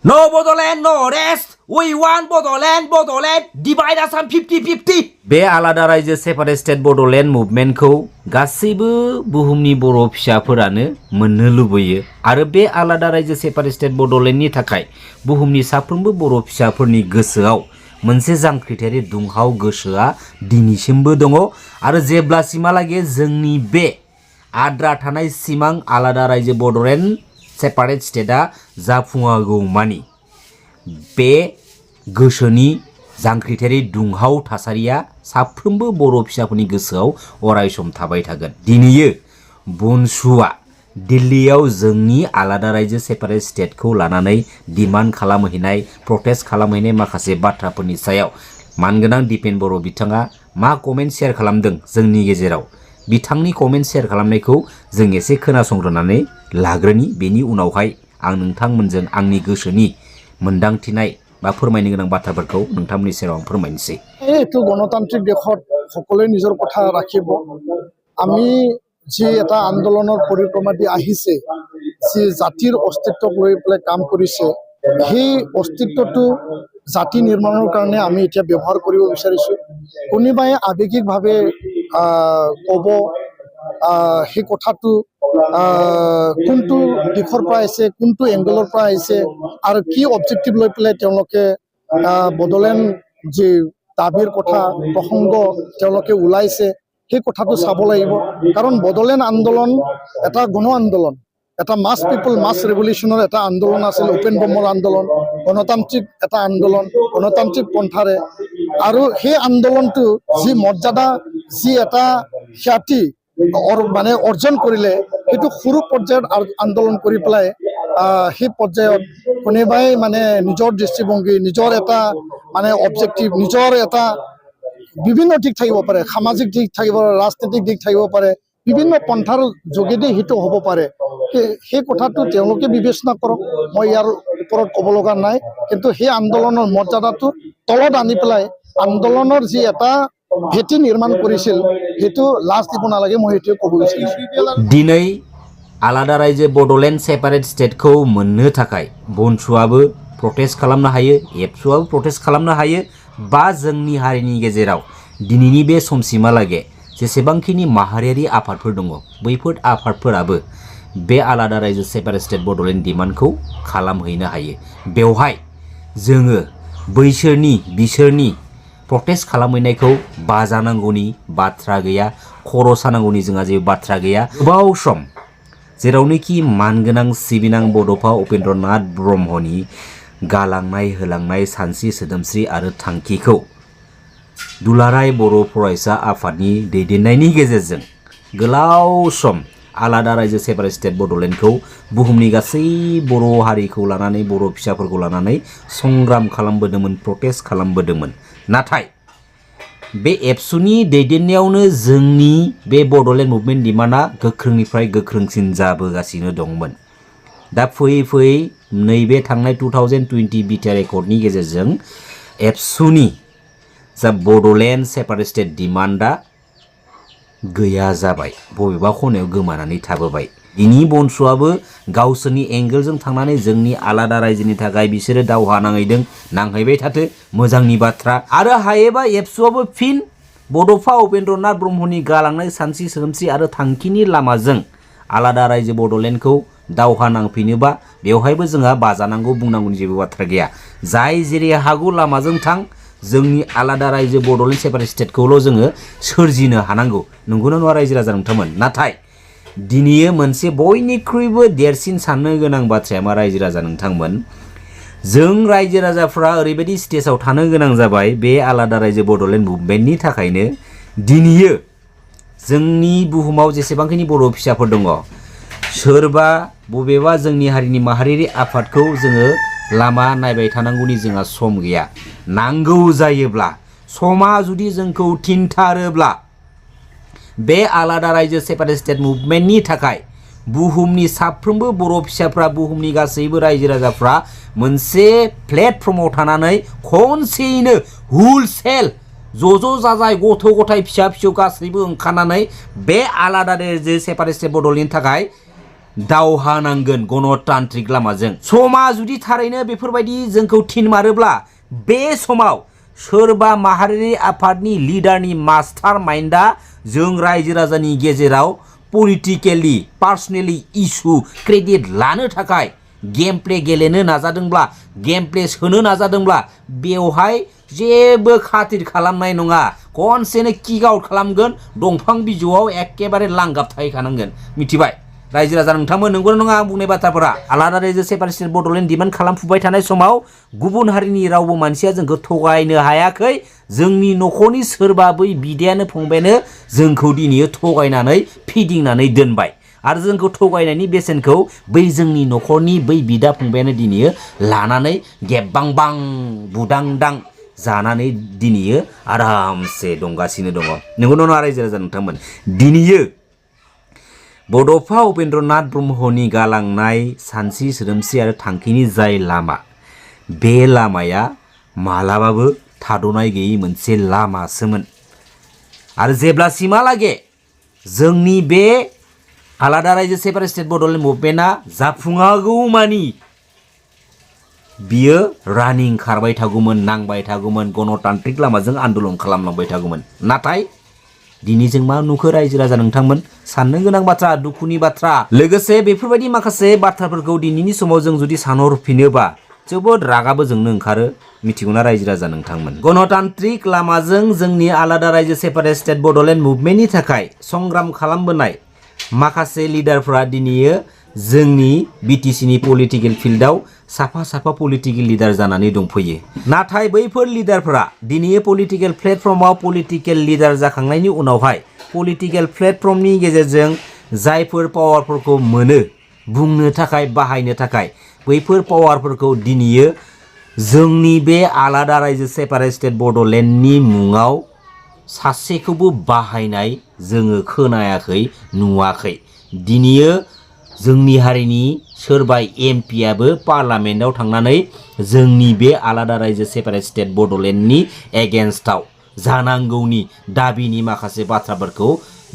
No Bodoland, no rest. We want Bodoland, Bodoland. Divide us on 50-50. बे आलादा रायजो separate state Bodoland मुभमेन्टखौ गासैबो बुहुमनि बर' फिसाफोरानो मोननो लुबैयो आरो बे आलादा रायजो सेपारेट स्टेट बड'लेण्डनि थाखाय बुहुमनि साफ्रोमबो बर' फिसाफोरनि गोसोआव मोनसे जांख्रिथायारि दुंहाव गोसोआ दिनैसिमबो दङ आरो जेब्लासिमहालागै जोंनि बे आद्रा थानाय सिमां आलादा रायजो बड'लेण्ड सेपारेट स्टेटआ जाफुङागौमानि बे गोसोनि जांख्रिथायारि दुंहाव थासारिया साफ्रोमबो बर' फिसाफोरनि गोसोआव अरायसम थाबाय थागोन। दिनैयो बनसुआ दिल्लीयाव जोंनि आलादा रायजो सेपारेट स्टेटखौ लानानै डिमान्ड खालामहैनाय प्रटेस्ट खालामहैनाय माखासे बाथ्राफोरनि सायाव मानगोनां दिपेन बर' बिथाङा मा कमेन्ट शेयार खालामदों जोंनि गेजेराव बिथांनि कमेन्ट शेयार खालामनायखौ जों एसे खोनासंग्रोनानै लाग्रोनि बेनि उनावहाय आं नोंथांमोनजों आंनि गोसोनि मोनदांथिनाय বা फोरमायनो गोनां बाथ्राफोरखौ नोंथांमोननि सेराव आं फोरमायनोसै। এইটো গণতান্ত্ৰিক দেশত সকলোৱে নিজৰ কথা ৰাখিব। আমি যি এটা আন্দোলনৰ পৰিক্ৰমা দি আহিছে, যি জাতিৰ অস্তিত্বক লৈ পেলাই কাম কৰিছে, সেই অস্তিত্বটো জাতি নিৰ্মাণৰ কাৰণে আমি এতিয়া ব্যৱহাৰ কৰিব বিচাৰিছোঁ। কোনোবাই আৱেগিকভাৱে ক'ব সেই কথাটো কোনটো দিশৰ পৰা আহিছে, কোনটো এংগলৰ পৰা আহিছে আৰু কি অবজেক্টিভ লৈ পেলাই তেওঁলোকে বডোলেণ্ড যি দাবীৰ কথা প্ৰসংগ তেওঁলোকে ওলাইছে সেই কথাটো চাব লাগিব। কাৰণ বডোলেণ্ড আন্দোলন এটা গণ আন্দোলন, এটা মাছ পিপল মাছ ৰেভলিউশ্যনৰ এটা আন্দোলন আছিল, অপেন বমৰ আন্দোলন, গণতান্ত্ৰিক এটা আন্দোলন, গণতান্ত্ৰিক পন্থাৰে। আৰু সেই আন্দোলনটো যি মৰ্যাদা, যি এটা খ্যাতি মানে অৰ্জন কৰিলে, সেইটো সৰু পৰ্যায়ত আন্দোলন কৰি পেলাই সেই পৰ্যায়ত কোনোবাই মানে নিজৰ দৃষ্টিভংগী, নিজৰ এটা মানে অবজেক্টিভ, নিজৰ এটা বিভিন্ন দিশ থাকিব পাৰে, সামাজিক দিশ থাকিব পাৰে, ৰাজনৈতিক দিশ থাকিব পাৰে, বিভিন্ন পন্থাৰ যোগেদি সেইটো হ'ব পাৰে। সেই কথাটো তেওঁলোকে বিবেচনা কৰক, মই ইয়াৰ ওপৰত ক'ব লগা নাই। কিন্তু সেই আন্দোলনৰ মৰ্যাদাটো তলত আনি পেলাই আন্দোলনৰ যি এটা ভেটি নিৰ্মাণ কৰিছিল সেইটো লাজ দিব নালাগে, মই সেইটোৱে ক'ব বিচাৰিছোঁ। दिनै आलादा रायजो बड'लेण्ड सेपारेट स्टेटखौ मोननो थाखाय बनसुआबो प्रटेस्ट खालामनो हायो, एबसुआबो प्रटेस्ट खालामनो हायो, बा जोंनि हारिनि गेजेराव दिनैनि बे समसिमहालागै जेसेबांखिनि माहारियारि आफादफोर दङ बैफोर आफादफोराबो बे आलादा रायजो सेपारेट स्टेट बड'लेण्ड डिमान्डखौ खालामहैनो हायो। बेवहाय जोङो बिसोरनि प्रटेस्ट खालामहैनायखौ बाजानांगौनि बाथ्रा गैया, खर' सानांगौनि जोंहा जेबो बाथ्रा गैया। गोबाव सम जेरावनोखि मानगोनां सिबिनां बड'फा उपेन्द्रनाथ ब्रह्मनि गालांनाय होलांनाय सानस्रि सोदोमस्रि आरो थांखिखौ दुलाराय बर' फरायसा आफादनि दैदेननायनि गेजेरजों गोलाव सम आलादा रायजो सेपारेट स्टेट बड'लेण्डखौ बुहुमनि गासै बर' हारिखौ लानानै बर' फिसाफोरखौ लानानै संग्राम खालामबोदोंमोन, प्रटेस्ट खालामबोदोंमोन। नाथाय बे एबसुनि दैदेननायावनो जोंनि बे बड'लेण्ड मुभमेन्ट डिमान्डआ गोख्रोंनिफ्राय गोख्रोंसिन जाबोगासिनो दंमोन। दा फैयै फैयै नैबे थांनाय 2020 बिटिआर एकर्डनि गेजेरजों एबसुनि जा बड'लेण्ड सेपारेट स्टेट डिमान्डआ गैया जाबाय, बबेबा खनायाव गोमानानै थाबोबाय। दिनै बनसुआबो गावसोरनि एंगेलजों थांनानै जोंनि आलादा रायजोनि थाखाय बिसोरो दावहा नांहैदों, नांहैबाय थाथो, मोजांनि बाथ्रा। आरो हायोबा एबसुआबो फिन बड'फा उपेन्द्रनाथ ब्रह्मनि गालांनाय सानस्रि सोदोमस्रि आरो थांखिनि लामाजों आलादा रायजो बड'लेण्डखौ दावहा नांफैनोबा बेवहायबो जोंहा बाजानांगौ बुंनांगौनि जेबो बाथ्रा गैया। जाय जेरै हागौ लामाजों थां, जोंनि आलादा रायजो बड'लेण्ड सेपारेट स्टेटखौल' जोङो सोरजिनो हानांगौ। नंगौना नङा रायजो राजा नोंथांमोन? नाथाय दिनै मोनसे बयनिख्रुइबो देरसिन साननो गोनां बाथ्राया मा रायजो राजा नोंथांमोन? जों रायजो राजाफ्रा ओरैबायदि स्टेजाव थानो गोनां जाबाय बे आलादा रायजो बड'लेण्ड मुभमेन्टनि थाखायनो दिनैयो जोंनि बुहुमाव जेसेबांखिनि बर' फिसाफोर दङ, सोरबा बबेबा जोंनि हारिनि माहारियारि आफादखौ जोङो लामा नायबाय थानांगौनि जोंहा सम गैया। नांगौ जायोब्ला समा जुदि जोंखौ थिनथारोब्ला बे आलादा रायजो सेपारेट स्टेट मुभमेन्टनि थाखाय बुहुमनि साफ्रोमबो बर' फिसाफ्रा, बुहुमनि गासैबो रायजो राजाफ्रा मोनसे प्लेटफर्माव थानानै खनसेयैनो हुलसेल ज' जाजाय गथ' गथाय फिसा फिसौ गासैबो ओंखारनानै बे आलादा रायजो सेपारेट स्टेट बड'लेण्डनि थाखाय दावहा नांगोन गणतान्त्रिक लामाजों। समा जुदि थारैनो बेफोरबायदि जोंखौ थिनमारोब्ला बे समाव सोरबा माहारियारि आफादनि लिडारनि मास्टार माइन्डआ जों रायजो राजानि गेजेराव पलिटिकेलि पार्सनेलि इस्यु क्रेडिट लानो थाखाय गेम प्ले गेलेनो नाजादोंब्ला गेम प्ले सोनो नाजादोंब्ला बेवहाय जेबो खातिर खालामनाय नङा। खनसेनो किक आउट खालामगोन, दंफां बिजौआव एकेबारे लांगाब थाहैखानांगोन। मिथिबाय रायजो राजा नोंथांमोन, नंगौना नङा आं बुंनाय बाथ्राफोरा? आलादा रायजो सेपारेट स्टेट बड'लेण्ड डिमान्ड खालामफुबाय थानाय समाव गुबुन हारिनि रावबो मानसिया जोंखौ थगायनो हायाखै। जोंनि न'खरनि सोरबा बै बिदायानो फंबायानो जोंखौ दिनै थगायनानै फिदिंनानै दोनबाय आरो जोंखौ थगायनायनि बेसेनखौ बै जोंनि न'खरनि बै बिदा फंबायानो दिनै लानानै गेबबांबां बुदांदां जानानै दिनै आरामसे दंगासिनो दङ। नंगौना नङा रायजो राजा नोंथांमोन? दिनै बड'फा उपेन्द्रनाथ ब्रह्मनि गालांनाय सानस्रि सोदोमस्रि आरो थांखिनि जाय लामा, बे लामाया मालाबाबो थाद'नाय गैयै मोनसे लामासोमोन। आरो जेब्लासिमहालागे जोंनि बे आलादा रायजो सेपारेट स्टेट बड'लेण्ड मुभमेन्टआ जाफुङागौमानि बियो रानिं खारबाय थागौमोन, नांबाय थागौमोन, गणतान्त्रिक लामाजों आन्दलन खालामलांबाय थागौमोन। नाथाय दिनै जों मा नुखो रायजो राजा नोंथांमोन? साननो गोनां बाथ्रा, दुखुनि बाथ्रा। लोगोसे बेफोरबायदि माखासे बाथ्राफोरखौ दिनैनि समाव जों जुदि सानहरफिनोबा जोबोद रागाबो जोंनो ओंखारो। मिथिगौना रायजो राजा नोंथांमोन? गणतान्त्रिक लामाजों जोंनि आलादा रायजो सेपारेट स्टेट बड'लेण्ड मुभमेन्टनि थाखाय संग्राम खालामबोनाय माखासे लिडारफोरा दिनै जोंनि बिटिसिनि पलिटिकेल फिल्डआव साफा साफा पलिटिकेल लिडार जानानै दंफैयो। नाथाय बैफोर लिडारफोरा दिनै पलिटिकेल प्लेटफर्माव पलिटिकेल लिडार जाखांनायनि उनावहाय पलिटिकेल प्लेटफर्मनि गेजेरजों जायफोर पावारफोरखौ मोनो बुंनो थाखाय, बाहायनो थाखाय, बैफोर पावारफोरखौ दिनै जोंनि बे आलादा रायजो सेपारेट स्टेट बड'लेण्डनि मुङाव सासेखौबो बाहायनाय जोङो खोनायाखै, नुवाखै। दिनै जोंनि हारिनि सोरबा एमपियाबो पार्लामेन्टआव थांनानै जोंनि बे आलादा रायजो सेपारेट स्टेट बड'लेण्डनि एगेन्स्टआव जानांगौनि दाबिनि माखासे बाथ्राफोरखौ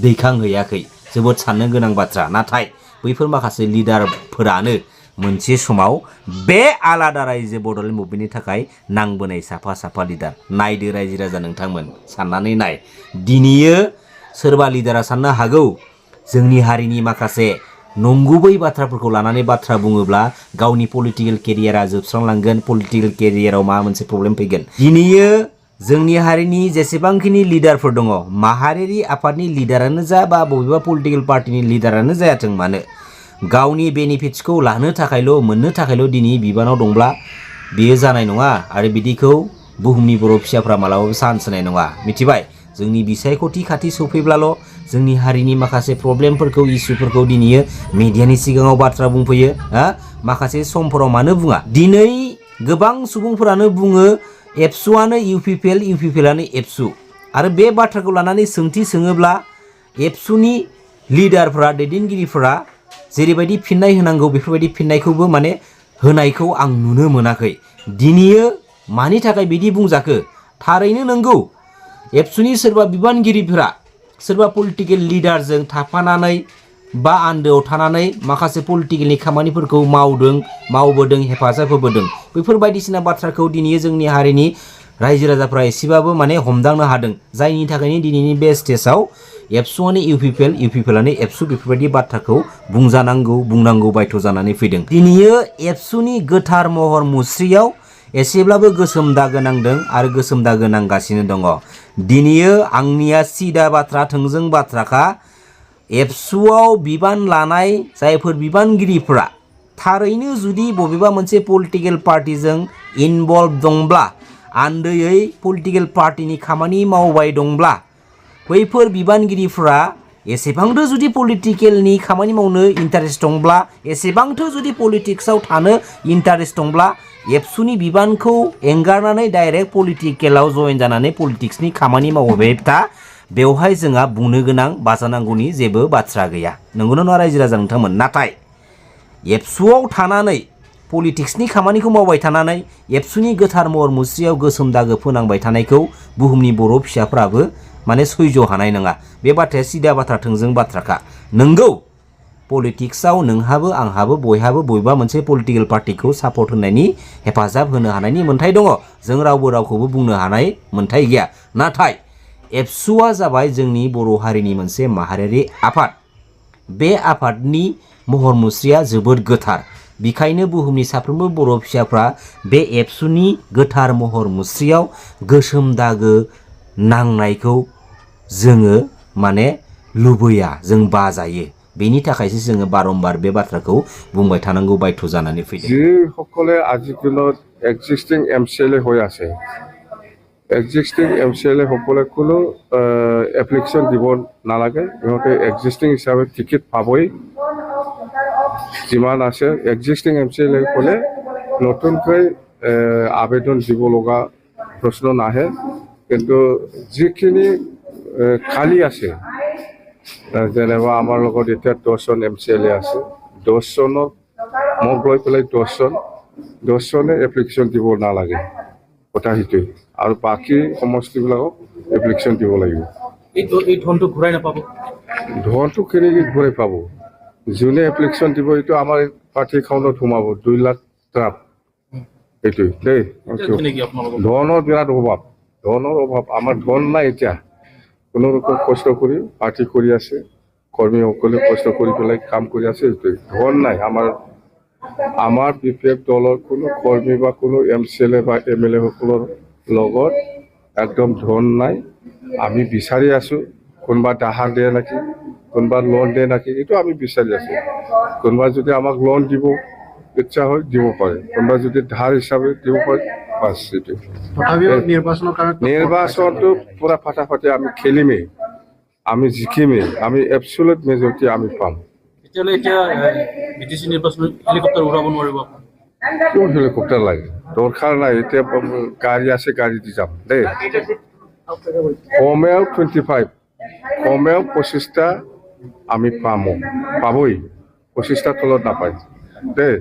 दैखांहैयाखै। जोबोद साननो गोनां बाथ्रा। नाथाय बैफोर माखासे लिडारफोरानो मोनसे समाव बे आलादा रायजो बड'लेण्ड मुभमेन्टनि थाखाय नांबोनाय साफा साफा लिडार। नायदो रायजो राजा नोंथांमोन, साननानै नाय। दिनै सोरबा लिडारा साननो हागौ जोंनि हारिनि माखासे नंगुबै बाथ्राफोरखौ लानानै बाथ्रा बुङोब्ला गावनि पलिटिकेल केरियारा जोबस्रांलांगोन, पलिटिकेल केरियाराव माबा मोनसे प्रब्लेम फैगोन। दिनै जोंनि हारिनि जेसेबांखिनि लिडारफोर दङ, माहारियारि आफादनि लिडारानो जा बा बबेबा पलिटिकेल पार्टिनि लिडारानो जायाथों मानो, गावनि बेनिफिट्सखौ लानो थाखायल', मोननो थाखायल' दिनै बिबानाव दंब्ला बेयो जानाय नङा। आरो बिदिखौ बुहुमनि बर' फिसाफ्रा मालाबाबो चान्स होनाय नङा। मिथिबाय? जोंनि बिसायख'थि खाथि सफैब्लाल' जोंनि हारिनि माखासे प्रब्लेमफोरखौ, इस्युफोरखौ दिनै मिडियानि सिगाङाव बाथ्रा बुंफैयो। माखासे समफोराव मानो बुङा? दिनै गोबां सुबुंफोरानो बुङो एबसुआनो इउपिपिएल, इउपिपिएलआनो एबसु। आरो बे बाथ्राखौ लानानै सोंथि सोङोब्ला एबसुनि लिडारफोरा, दैदेनगिरिफोरा जेरैबायदि फिननाय होनांगौ बेफोरबायदि फिननायखौबो माने होनायखौ आं नुनो मोनाखै। दिनै मानि थाखाय बिदि बुंजाखो? थारैनो नंगौ, एबसुनि सोरबा बिबानगिरिफोरा सोरबा पलिटिकेल लिडारजों थाफानानै बा आन्दोआव थानानै माखासे पलिटिकेलनि खामानिफोरखौ मावबोदों, हेफाजाब होबोदों। बैफोर बायदिसिना बाथ्राखौ दिनै जोंनि हारिनि रायजो राजाफ्रा एसेबाबो माने हमदांनो हादों। जायनि थाखायनो दिनैनि बे स्टेजाव एबसुआनो इउपिपिएल, इउपिपिएलआनो एबसु बेफोरबायदि बाथ्राखौ बुंनांगौ बायथ' जानानै फैदों। दिनै एबसुनि गोथार महर मुस्रियाव एसेब्लाबो गोसोम दागो नांदों आरो गोसोम दागो नांगासिनो दङ। दिनै आंनिया सिदा बाथ्रा, थोंजों बाथ्राखा। एबसुआव बिबान लानाय जायफोर बिबानगिरिफोरा थारैनो जुदि बबेबा मोनसे पलिटिकेल पार्टिजों इनभल्भ दंब्ला, आन्दोयै पलिटिकेल पार्टिनि खामानि मावबाय दंब्ला, बैफोर बिबानगिरिफोरा एसेबांथो जुदि पलिटिकेलनि खामानि मावनो इन्टारेस्ट दंब्ला, एसेबांथो जुदि पलिटिक्सआव थानो इन्टारेस्ट दंब्ला, एबसुनि बिबानखौ एंगारनानै डाइरेक्ट पलिटिकेलाव जयेन जानानै पलिटिक्सनि खामानि मावबाय था, बेवहाय जोंहा बुंनो गोनां बाजानांगौनि जेबो बाथ्रा गैया। नंगौना नङा रायजो राजा नोंथांमोन? नाथाय एबसुआव थानानै पलिटिक्सनि खामानिखौ मावबाय थानानै एबसुनि गोथार महर मुस्रियाव गोसोम दागो फोनांबाय थानायखौ बुहुमनि बर' फिसाफ्राबो माने सैज' हानाय नङा। बे बाथ्राया सिदा बाथ्रा, थोंजों बाथ्राखा। नंगौ पलिटिक्सआव नोंहाबो आंहाबो बयहाबो बबेबा मोनसे पलिटिकेल पार्टिखौ सापर्ट होनायनि हेफाजाब होनो हानायनि मोन्थाय दङ जों रावबो रावखौबो बुंनो हानाय मोन्थाय गैया नाथाय एबसुआ जाबाय जोंनि बर' हारिनि मोनसे माहारियारि आफाद बे आफादनि महर मुस्रिया जोबोद गोथार बिखायनो बुहुमनि साफ्रोमबो बर' फिसाफ्रा बे एबसुनि गोथार महर मुस्रियाव गोसोम दागो नांनायखौ जोङो माने लुबैया जों बाजायो बेनि थाखायसो जोङो बारंबार बे बाथ्राखौ बुंबाय थानांगौ बाध्य जानानै फैदों যি সকলে আজিৰ দিনত এক্সিষ্টিং এমচিএলএ হৈ আছে এক্সিষ্টিং এমচিএলএ সকলে কোনো এপ্লিকেশ্যন দিব নালাগে ইহঁতে এক্সিষ্টিং হিচাপে টিকেট পাবই যিমান আছে এক্সিষ্টিং এমচিএলএ সকলে নতুনকৈ আবেদন দিব লগা প্ৰশ্ন নাহে কিন্তু যিখিনি খালী আছে যেনেবা আমাৰ লগত এতিয়া 10জন এমচিএলএ আছে 10জনৰ মোক লৈ পেলাই 10জনে এপ্লিকেশ্যন দিব নালাগে কথা সেইটোৱে আৰু বাকী সমষ্টিবিলাকক এপ্লিকেশ্যন দিব লাগিব এই ধনটো ঘূৰাই নাপাব ধনটো কেনেকৈ ঘূৰাই পাব যোনে এপ্লিকেশ্যন দিব এইটো আমাৰ পাৰ্টি একাউণ্টত সোমাব 2 লাখ টকা এইটোৱে দেই ধনৰ বিৰাট অভাৱ আমাৰ ধন নাই এতিয়া কোনো ৰকম কষ্ট কৰি পাৰ্টি কৰি আছে কৰ্মীসকলে কষ্ট কৰি পেলাই কাম কৰি আছে এইটোৱে ধন নাই আমাৰ বিপেক দলৰ কোনো কৰ্মী বা কোনো এমচিএলএ বা এমএলএ সকলৰ লগত একদম ধন নাই আমি বিচাৰি আছো কোনোবা দাহাৰ দিয়ে নেকি কোনোবা লোন দিয়ে নেকি এইটো আমি বিচাৰি আছো কোনোবা যদি আমাক লোন দিব ইচ্ছা হয় দিব পাৰে কোনোবা যদি ধাৰ হিচাপে দিব পাৰে বাছ এইটো নিৰ্বাচনটো পুৰা ফাটাফাটি আমি খেলিমেই আমি জিকিমেই আমি এবছলুট মেজৰিটি আমি পাম এতিয়া বিটিচি নিৰ্বাচনত হেলিকপ্টাৰ উৰাব নোৱাৰিব কিয় হেলিকপ্টাৰ লাগে দৰকাৰ নাই এতিয়া গাড়ী আছে গাড়ী দি যাম দেই কমেও 25টা আমি পাবই 25টা তলত নাপায় দেই